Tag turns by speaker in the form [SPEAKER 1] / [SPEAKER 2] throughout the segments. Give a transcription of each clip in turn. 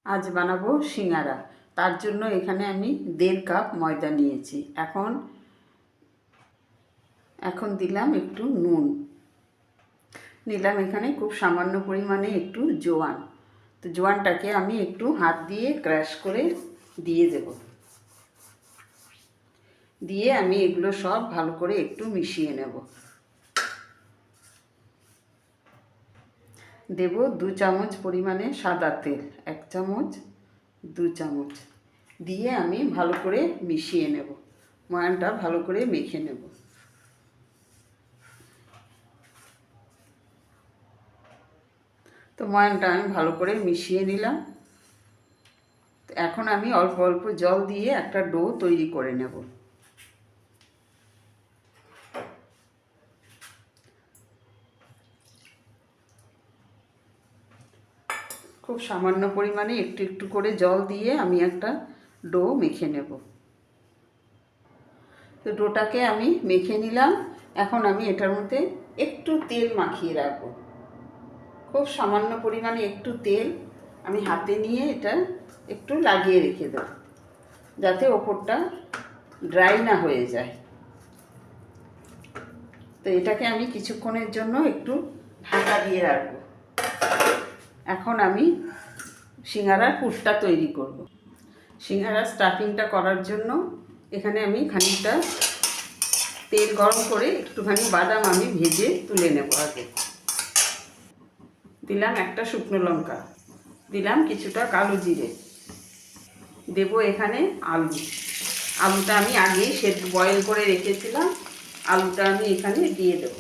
[SPEAKER 1] আজ বানাবো সিঙ্গারা। তার জন্য এখানে আমি 1.5 কাপ ময়দা নিয়েছি। এখন দিলাম একটু নুন, নিলাম এখানে খুব সামান্য পরিমাণে একটু জোয়ান। তো জোয়ানটাকে আমি একটু হাত দিয়ে ক্র্যাশ করে দিয়ে দেব। দিয়ে আমি এগুলো সব ভালো করে একটু মিশিয়ে নেব। দেব 2 চামচ পরিমাণে সাদা তেল, 1 চামচ 2 চামচ দিয়ে আমি ভালো করে মিশিয়ে নেব। ময়ানটা ভালো করে মেখে নেব। তো ময়ানটা আমি ভালো করে মিশিয়ে নিলাম। এখন আমি অল্প অল্প জল দিয়ে একটা ডো তৈরি করে নেব। খুব সামান্য পরিমাণে একটু একটু করে জল দিয়ে আমি একটা ডো মেখে নেব। তো ডোটাকে আমি মেখে নিলাম। এখন আমি এটার মধ্যে একটু তেল মাখিয়ে রাখবো। খুব সামান্য পরিমাণে একটু তেল আমি হাতে নিয়ে এটা একটু লাগিয়ে রেখে দেব, যাতে ওপরটা ড্রাই না হয়ে যায়। তো এটাকে আমি কিছুক্ষণের জন্য একটু ঢাকা দিয়ে রাখবো। এখন আমি সিঙ্গারার পুরটা তৈরি করব। সিঙ্গারার স্টাফিংটা করার জন্য এখানে আমি খানিকটা তেল গরম করে একটুখানি বাদাম আমি ভেজে তুলে নেব। আগে দিলাম একটা শুকনো লঙ্কা, দিলাম কিছুটা কালো জিরে, দেব এখানে আলুটা আমি আগেই বয়েল করে রেখেছিলাম। আলুটা আমি এখানে দিয়ে দেব।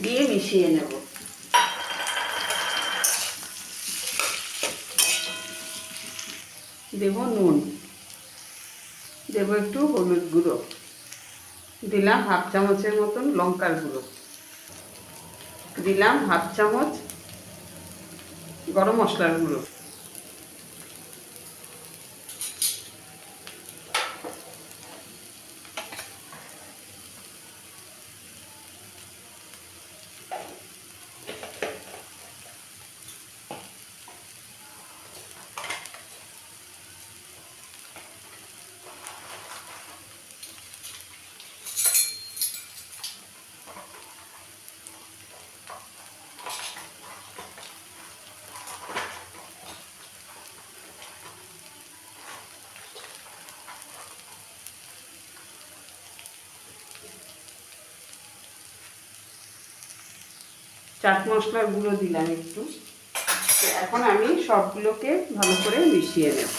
[SPEAKER 1] দিয়ে মিশিয়ে নেব। দেব নুন, দেব একটু হলুদ গুঁড়ো, দিলাম হাফ চামচের মতন লঙ্কার গুঁড়ো, দিলাম হাফ চামচ গরম মশলার গুঁড়ো, চাট মশলার গুঁড়ো দিলাম একটু। এখন আমি সবগুলোকে ভালো করে মিশিয়ে নেব।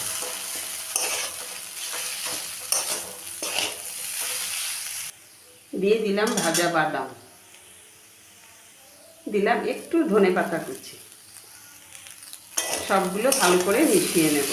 [SPEAKER 1] দিয়ে দিলাম ভাজা বাদাম, দিলাম একটু ধনেপাতা কুচি, সবগুলো ভালো করে মিশিয়ে নেব।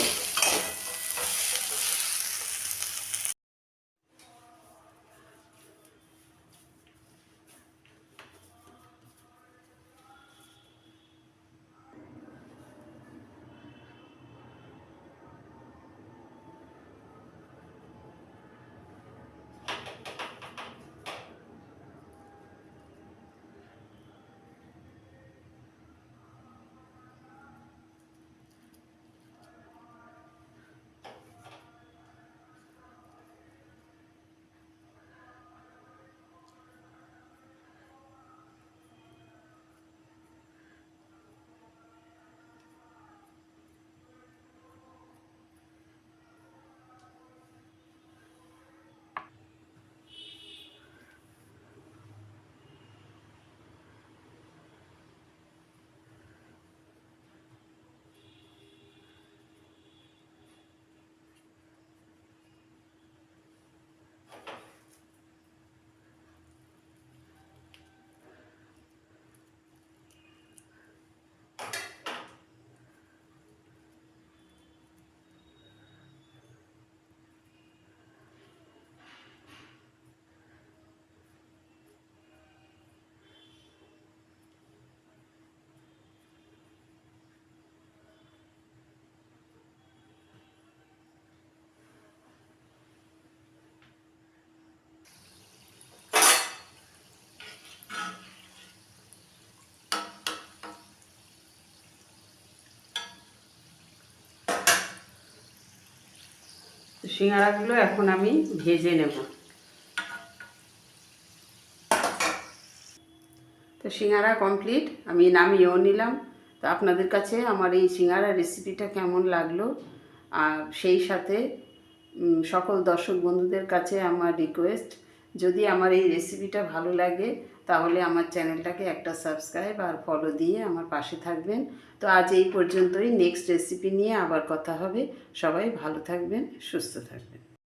[SPEAKER 1] সিঙ্গারাগুলো এখন আমি ভেজে নেব। তো সিঙ্গারা কমপ্লিট, আমি নামিয়েও নিলাম। তো আপনাদের কাছে আমার এই সিঙ্গারা রেসিপিটা কেমন লাগলো, আর সেই সাথে সকল দর্শক বন্ধুদের কাছে আমার রিকোয়েস্ট, যদি আমার এই রেসিপিটা ভালো লাগে তাহলে আমার চ্যানেলটাকে একটা সাবস্ক্রাইব আর ফলো দিয়ে আমার পাশে থাকবেন। তো আজ এই পর্যন্তই, নেক্সট রেসিপি নিয়ে আবার কথা হবে। সবাই ভালো থাকবেন, সুস্থ থাকবেন।